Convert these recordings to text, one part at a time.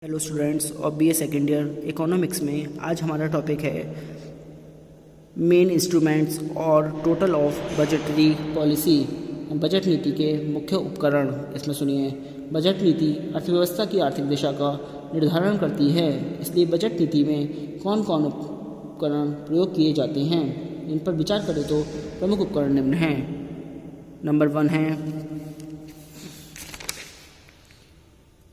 Hello students और BA second year economics में आज हमारा टॉपिक है मेन इंस्ट्रूमेंट्स और total of budgetary policy. Budget नीति के मुख्य उपकरण इसमें सुनिए। बजट नीति अर्थव्यवस्था की आर्थिक दिशा का निर्धारण करती है, इसलिए बजट नीति में कौन कौन उपकरण प्रयोग किए जाते हैं, इन पर विचार करें तो प्रमुख उपकरण निम्न हैं। नंबर 1 है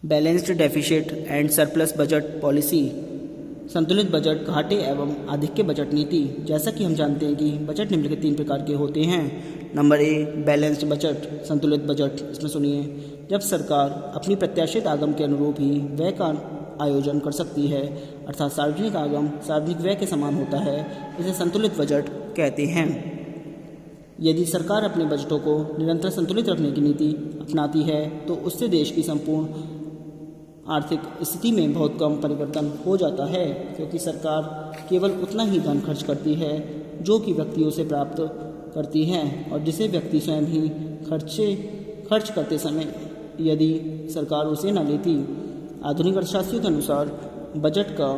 balanced deficit and surplus budget policy, संतुलित बजट, घाटे एवं आधिक्य बजट नीति। जैसा कि हम जानते हैं कि बजट निम्नलिखित 3 प्रकार के होते हैं। नंबर ए बैलेंस्ड बजट, संतुलित बजट। इसमें सुनिए, जब सरकार अपनी प्रत्याशित आगम के अनुरूप ही व्यय का आयोजन कर सकती है, अर्थात सार्वजनिक आगम सार्वजनिक व्यय के समान होता है, इसे संतुलित बजट कहते हैं। यदि सरकार अपने बजटों को निरंतर संतुलित रखने की नीति अपनाती है तो उससे देश की संपूर्ण आर्थिक स्थिति में बहुत कम परिवर्तन हो जाता है, क्योंकि सरकार केवल उतना ही धन खर्च करती है जो कि व्यक्तियों से प्राप्त करती है और जिसे व्यक्ति स्वयं ही खर्च करते समय यदि सरकार उसे न लेती। आधुनिक अर्थशास्त्रियों के अनुसार बजट का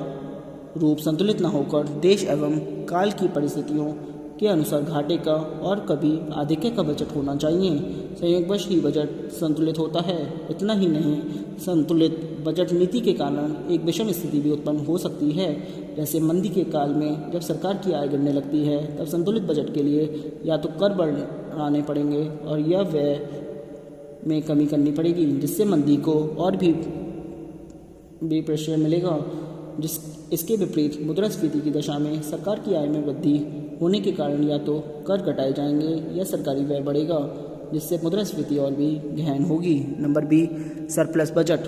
रूप संतुलित न होकर देश एवं काल की परिस्थितियों के अनुसार घाटे का और कभी आधिक्य का बजट होना चाहिए। संयोगवश ही बजट संतुलित होता है। इतना ही नहीं, संतुलित बजट नीति के कारण एक विषम स्थिति भी उत्पन्न हो सकती है। जैसे मंदी के काल में जब सरकार की आय गिरने लगती है, तब संतुलित बजट के लिए या तो कर बढ़ाने पड़ेंगे और या व्यय में कमी करनी पड़ेगी, जिससे मंदी को और भी प्रेशर मिलेगा। इसके विपरीत मुद्रास्फीति की दशा में सरकार की आय में वृद्धि होने के कारण या तो कर घटाए जाएंगे या सरकारी व्यय बढ़ेगा, जिससे मुद्रास्फीति और भी गहन होगी। नंबर बी सरप्लस बजट,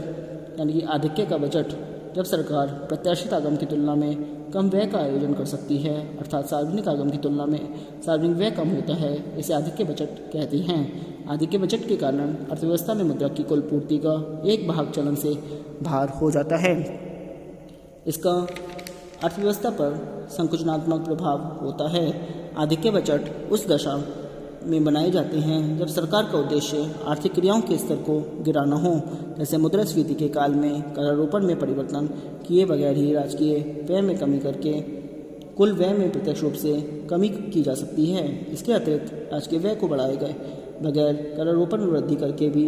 यानी कि आधिक्य का बजट। जब सरकार प्रत्याशित आगम की तुलना में कम व्यय का आयोजन कर सकती है, अर्थात सार्वजनिक आगम की तुलना में सार्वजनिक व्यय कम होता है, इसे आधिक्य बजट कहते हैं। आधिक्य बजट के कारण अर्थव्यवस्था में मुद्रा की कुल पूर्ति का एक भाग चलन से बाहर हो जाता है। इसका अर्थव्यवस्था पर संकुचनात्मक प्रभाव होता है। आधिक्य बजट उस दशा में बनाए जाते हैं जब सरकार का उद्देश्य आर्थिक क्रियाओं के स्तर को गिराना हो, जैसे मुद्रास्फीति के काल में करारोपण में परिवर्तन किए बगैर ही राजकीय व्यय में कमी करके कुल व्यय में प्रत्यक्ष रूप से कमी की जा सकती है। इसके अतिरिक्त राजकीय व्यय को बढ़ाए गए बगैर करारोपण में वृद्धि करके भी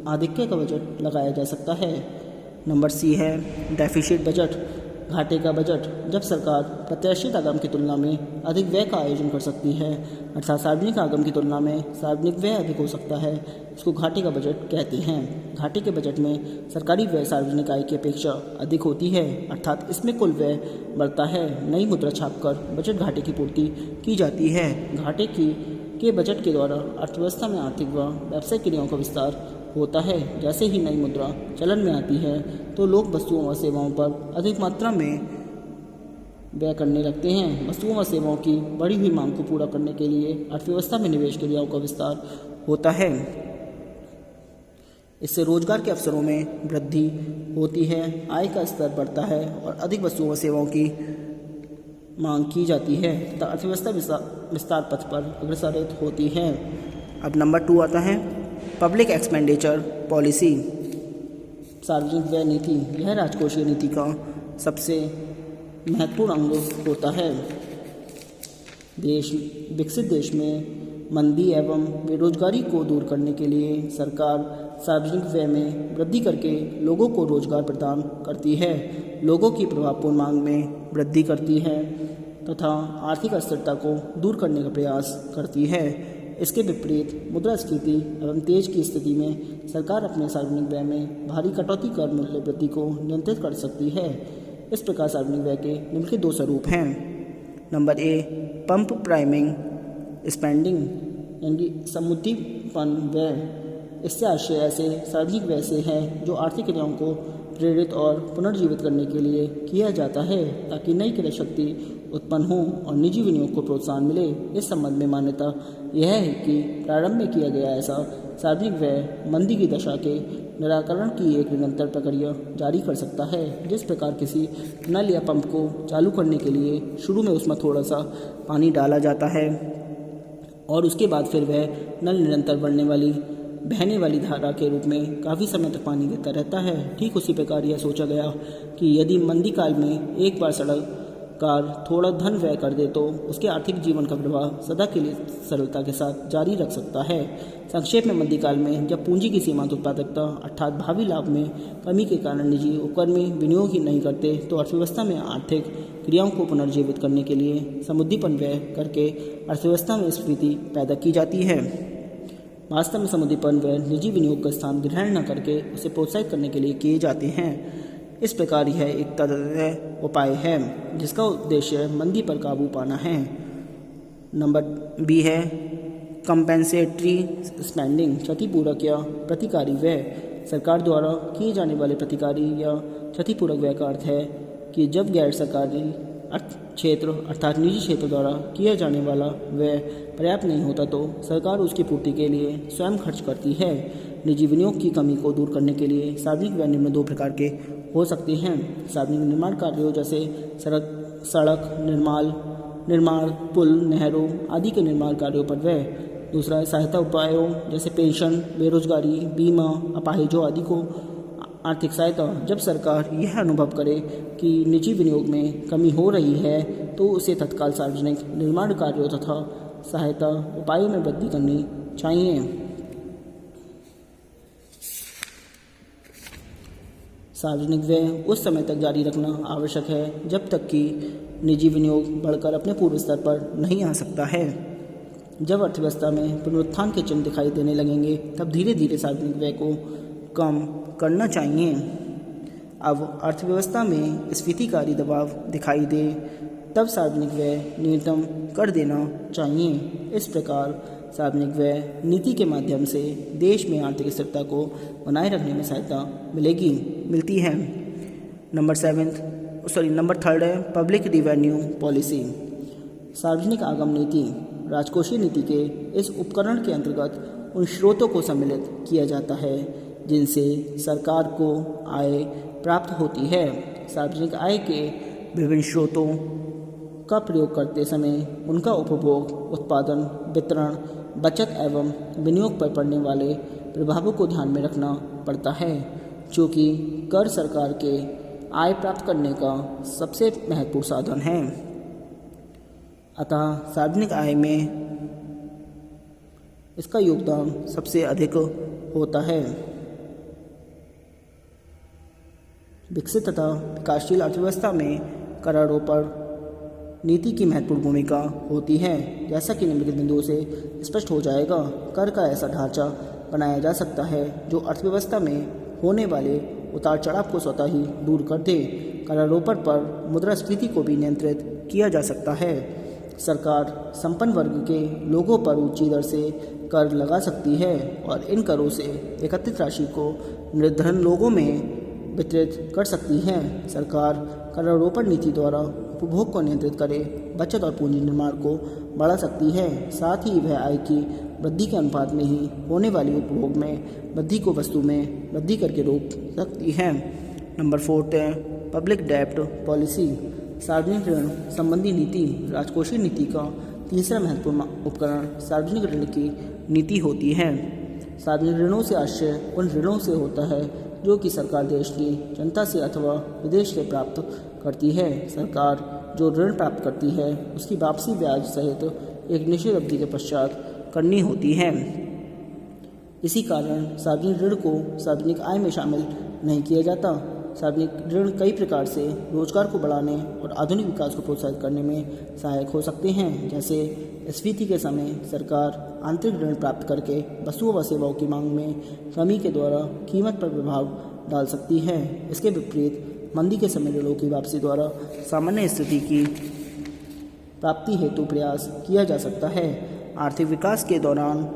आधिक्य का बजट लगाया जा सकता है। नंबर सी है डेफिसिट बजट, घाटे का बजट। जब सरकार प्रत्याशित आगम की तुलना में अधिक व्यय का आयोजन कर सकती है, अर्थात सार्वजनिक आगम की तुलना में सार्वजनिक व्यय अधिक हो सकता है, इसको घाटे का बजट कहते हैं। घाटे के बजट में सरकारी व्यय सार्वजनिक आय की अपेक्षा अधिक होती है, अर्थात इसमें कुल व्यय बढ़ता है। नई मुद्रा छापकर बजट घाटे की पूर्ति की जाती है। घाटे के बजट के द्वारा अर्थव्यवस्था में आर्थिक व व्यावसायिक क्रियाओं का विस्तार होता है। जैसे ही नई मुद्रा चलन में आती है तो लोग वस्तुओं व सेवाओं पर अधिक मात्रा में व्यय करने लगते हैं। वस्तुओं व सेवाओं की बढ़ी हुई मांग को पूरा करने के लिए अर्थव्यवस्था में निवेश क्रियाओं का विस्तार होता है। इससे रोजगार के अवसरों में वृद्धि होती है, आय का स्तर बढ़ता है और अधिक वस्तुओं व सेवाओं की मांग की जाती है तथा अर्थव्यवस्था विस्तार पथ पर अग्रसरित होती है। अब नंबर 2 आता है पब्लिक एक्सपेंडिचर पॉलिसी, सार्वजनिक व्यय नीति। यह राजकोषीय नीति का सबसे महत्वपूर्ण अंग होता है। विकसित देश में मंदी एवं बेरोजगारी को दूर करने के लिए सरकार सार्वजनिक व्यय में वृद्धि करके लोगों को रोजगार प्रदान करती है, लोगों की प्रभावपूर्ण मांग में वृद्धि करती है तथा आर्थिक अस्थिरता को दूर करने का प्रयास करती है। इसके विपरीत मुद्रास्फीति एवं तेज की स्थिति में सरकार अपने सार्वजनिक व्यय में भारी कटौती कर मूल्य वृद्धि को नियंत्रित कर सकती है। इस प्रकार सार्वजनिक व्यय के निम्नलिखित 2 स्वरूप हैं। Number a pump priming spending, यानी समुद्दीपन व्यय। इससे आशय ऐसे सार्वजनिक व्यय से है जो आर्थिक क्रियाओं को प्रेरित और पुनर्जीवित करने के लिए किया जाता है, ताकि नई क्रय शक्ति उत्पन्न हो और निजी विनियोग को प्रोत्साहन मिले। इस संबंध में मान्यता यह है कि प्रारंभ में किया गया ऐसा सार्वजनिक व्यय मंदी की दशा के निराकरण की एक निरंतर प्रक्रिया जारी कर सकता है। जिस प्रकार किसी नल या पंप को चालू करने के लिए शुरू में उसमें थोड़ा सा पानी डाला जाता है और उसके बाद फिर वह नल निरंतर बढ़ने वाली बहने वाली धारा के रूप में काफ़ी समय तक पानी देता रहता है। ठीक उसी प्रकार यह सोचा गया कि यदि मंदी काल में एक बार सड़ककार थोड़ा धन व्यय कर दे तो उसके आर्थिक जीवन का प्रवाह सदा के लिए सरलता के साथ जारी रख सकता है। संक्षेप में, मंदी काल में जब पूंजी की सीमांत उत्पादकता अर्थात भावी लाभ में कमी के कारण निजी उपक्रम में विनियोग ही नहीं करते तो अर्थव्यवस्था में आर्थिक क्रियाओं को पुनर्जीवित करने के लिए समुद्दीपन व्यय करके अर्थव्यवस्था में स्फीति पैदा की जाती है। वास्तव में समुद्दीपन व्यय निजी विनियोग का स्थान ग्रहण न करके उसे प्रोत्साहित करने के लिए किए जाते हैं। इस प्रकार यह एक तरह उपाय है जिसका उद्देश्य मंदी पर काबू पाना है। नंबर बी है कंपेंसेटरी स्पेंडिंग, क्षतिपूरक या प्रतिकारी व्यय। सरकार द्वारा किए जाने वाले प्रतिकारी या क्षतिपूरक व्यय का अर्थ है कि जब गैर सरकारी क्षेत्र अर्थात निजी क्षेत्र द्वारा किया जाने वाला व्यय पर्याप्त नहीं होता तो सरकार उसकी पूर्ति के लिए स्वयं खर्च करती है। निजी विनियोग की कमी को दूर करने के लिए सार्वजनिक व्यय निम्न दो प्रकार के हो सकते हैं। सार्वजनिक निर्माण कार्यों जैसे सड़क निर्माण, पुल, नहरों आदि के निर्माण कार्यों पर व्यय। दूसरा है सहायता उपायों जैसे पेंशन, बेरोजगारी, बीमा, अपाहिजों आदि को आर्थिक सहायता। जब सरकार यह अनुभव करे कि निजी विनियोग में कमी हो रही है तो उसे तत्काल सार्वजनिक निर्माण कार्यों तथा सहायता उपायों में वृद्धि करनी चाहिए। सार्वजनिक व्यय उस समय तक जारी रखना आवश्यक है जब तक कि निजी विनियोग बढ़कर अपने पूर्व स्तर पर नहीं आ सकता है। जब अर्थव्यवस्था में पुनरुत्थान के चिन्ह दिखाई देने लगेंगे तब धीरे धीरे सार्वजनिक व्यय को कम करना चाहिए। अब अर्थव्यवस्था में स्फीतिकारी दबाव दिखाई दे तब सार्वजनिक व्यय न्यूनतम कर देना चाहिए। इस प्रकार सार्वजनिक व्यय नीति के माध्यम से देश में आर्थिक स्थिरता को बनाए रखने में सहायता मिलती है। नंबर थर्ड है पब्लिक रिवेन्यू पॉलिसी। सार्वजनिक आगम नीति राजकोषीय नीति के इस उपकरण के अंतर्गत उन स्रोतों को सम्मिलित किया जाता है जिनसे सरकार को आय प्राप्त होती है। सार्वजनिक आय के विभिन्न स्रोतों का प्रयोग करते समय उनका उपभोग, उत्पादन, वितरण, बचत एवं विनियोग पर पड़ने वाले प्रभावों को ध्यान में रखना पड़ता है। चूँकि कर सरकार के आय प्राप्त करने का सबसे महत्वपूर्ण साधन है, अतः सार्वजनिक आय में इसका योगदान सबसे अधिक होता है। विकसित तथा विकासशील अर्थव्यवस्था में करारोपण नीति की महत्वपूर्ण भूमिका होती है। जैसा कि निम्नलिखित बिंदुओं से स्पष्ट हो जाएगा, कर का ऐसा ढांचा बनाया जा सकता है जो अर्थव्यवस्था में होने वाले उतार चढ़ाव को स्वतः ही दूर कर दे। करारोपण पर मुद्रास्फीति को भी नियंत्रित किया जा सकता है। सरकार संपन्न वर्ग के लोगों पर ऊंची दर से कर लगा सकती है और इन करों से एकत्रित राशि को निर्धन लोगों में वितरित कर सकती है। सरकार करारोपण नीति द्वारा उपभोग को नियंत्रित करे, बचत और पूंजी निर्माण को बढ़ा सकती है। साथ ही वह आय की वृद्धि के अनुपात में ही होने वाली उपभोग में वृद्धि को वस्तु में वृद्धि करके रोक सकती है। नंबर 4 है पब्लिक डेब्ट पॉलिसी। सार्वजनिक ऋण संबंधी नीति राजकोषीय नीति का तीसरा महत्वपूर्ण उपकरण सार्वजनिक ऋण की नीति होती है। सार्वजनिक ऋणों से आशय उन ऋणों से होता है जो कि सरकार देश की जनता से अथवा विदेश से प्राप्त करती है। सरकार जो ऋण प्राप्त करती है उसकी वापसी ब्याज सहित एक निश्चित अवधि के पश्चात करनी होती है। इसी कारण सार्वजनिक ऋण को सार्वजनिक आय में शामिल नहीं किया जाता। सार्वजनिक ऋण कई प्रकार से रोजगार को बढ़ाने और आधुनिक विकास को प्रोत्साहित करने में सहायक हो सकते हैं। जैसे स्फीति के समय सरकार आंतरिक ऋण प्राप्त करके वस्तुओं व सेवाओं की मांग में कमी के द्वारा कीमत पर प्रभाव डाल सकती है। इसके विपरीत मंदी के समय ऋणों की वापसी द्वारा सामान्य स्थिति की प्राप्ति हेतु प्रयास किया जा सकता है। आर्थिक विकास के दौरान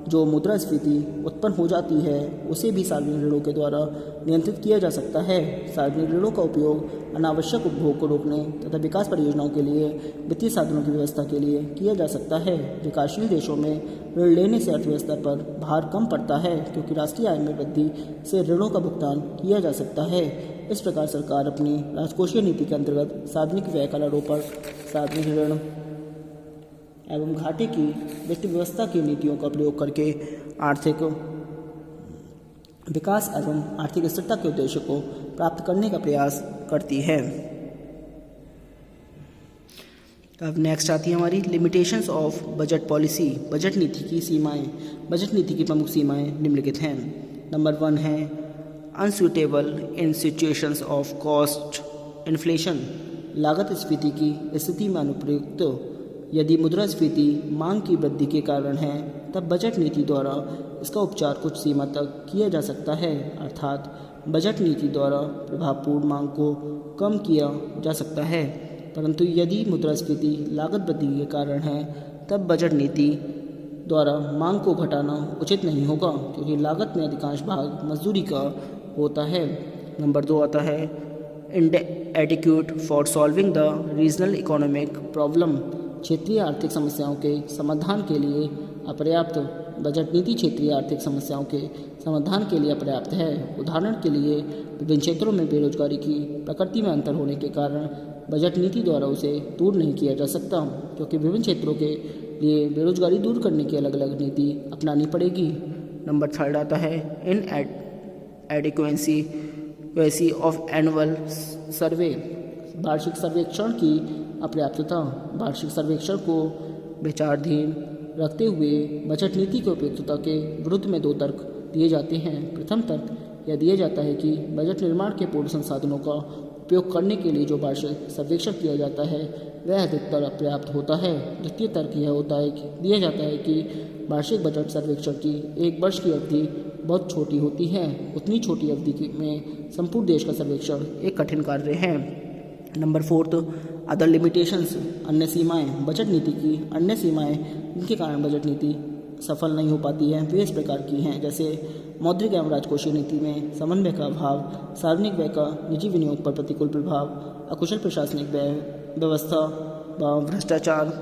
जो मुद्रास्फीति उत्पन्न हो जाती है उसे भी सार्वजनिक ऋणों के द्वारा नियंत्रित किया जा सकता है। सार्वजनिक ऋणों का उपयोग अनावश्यक उपभोग को रोकने तथा विकास परियोजनाओं के लिए वित्तीय साधनों की व्यवस्था के लिए किया जा सकता है। विकासशील देशों में ऋण लेने से अर्थव्यवस्था पर भार कम पड़ता है क्योंकि राष्ट्रीय आय में वृद्धि से ऋणों का भुगतान किया जा सकता है। इस प्रकार सरकार अपनी राजकोषीय नीति के अंतर्गत सार्वजनिक व्यय करारोपण, सार्वजनिक ऋण एवं घाटे की वित्त व्यवस्था की नीतियों का प्रयोग करके आर्थिक विकास एवं आर्थिक स्थिरता के उद्देश्य को प्राप्त करने का प्रयास करती है। अब नेक्स्ट आती है हमारी limitations of budget policy, budget नीति की सीमाएं। बजट नीति की प्रमुख सीमाएं निम्नलिखित हैं। नंबर 1 है unsuitable in situations of cost inflation, लागत स्फीति की स्थिति में अनुप्रयुक्त यदि मुद्रास्फीति मांग की वृद्धि के कारण है तब बजट नीति द्वारा इसका उपचार कुछ सीमा तक किया जा सकता है, अर्थात बजट नीति द्वारा प्रभावपूर्ण मांग को कम किया जा सकता है। परंतु यदि मुद्रास्फीति लागत वृद्धि के कारण है तब बजट नीति द्वारा मांग को घटाना उचित नहीं होगा, क्योंकि लागत में अधिकांश भाग मजदूरी का होता है। नंबर 2 आता है inadequate for solving the regional economic problem, क्षेत्रीय आर्थिक समस्याओं के समाधान के लिए अपर्याप्त। बजट नीति क्षेत्रीय आर्थिक समस्याओं के समाधान के लिए अपर्याप्त है। उदाहरण के लिए विभिन्न क्षेत्रों में बेरोजगारी की प्रकृति में अंतर होने के कारण बजट नीति द्वारा उसे दूर नहीं किया जा सकता, क्योंकि विभिन्न क्षेत्रों के लिए बेरोजगारी दूर करने की अलग अलग नीति अपनानी पड़ेगी। नंबर 3 आता है इन एडिक्वेंसी ऑफ एनुअल सर्वे, वार्षिक सर्वेक्षण की अपर्याप्तता। वार्षिक सर्वेक्षण को विचाराधीन रखते हुए बजट नीति की उपयुक्तता के विरुद्ध में 2 तर्क दिए जाते हैं। प्रथम तर्क यह दिया जाता है कि बजट निर्माण के पूर्ण संसाधनों का उपयोग करने के लिए जो वार्षिक सर्वेक्षण किया जाता है वह अधिकतर अपर्याप्त होता है। द्वितीय तर्क यह होता है कि दिया जाता है कि वार्षिक बजट सर्वेक्षण की 1 वर्ष की अवधि बहुत छोटी होती है। उतनी छोटी अवधि में संपूर्ण देश का सर्वेक्षण एक कठिन कार्य है। नंबर 4 अदर लिमिटेशंस, अन्य सीमाएं। बजट नीति की अन्य सीमाएं जिनके कारण बजट नीति सफल नहीं हो पाती है वे इस प्रकार की हैं, जैसे मौद्रिक एवं राजकोषीय नीति में समन्वय का अभाव, सार्वजनिक व्यय का निजी विनियोग पर प्रतिकूल प्रभाव, अकुशल प्रशासनिक व्यवस्था व भ्रष्टाचार,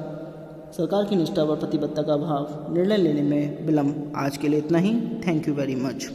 सरकार की निष्ठा व प्रतिबद्धता का अभाव, निर्णय लेने में विलंब। आज के लिए इतना ही। Thank you very much.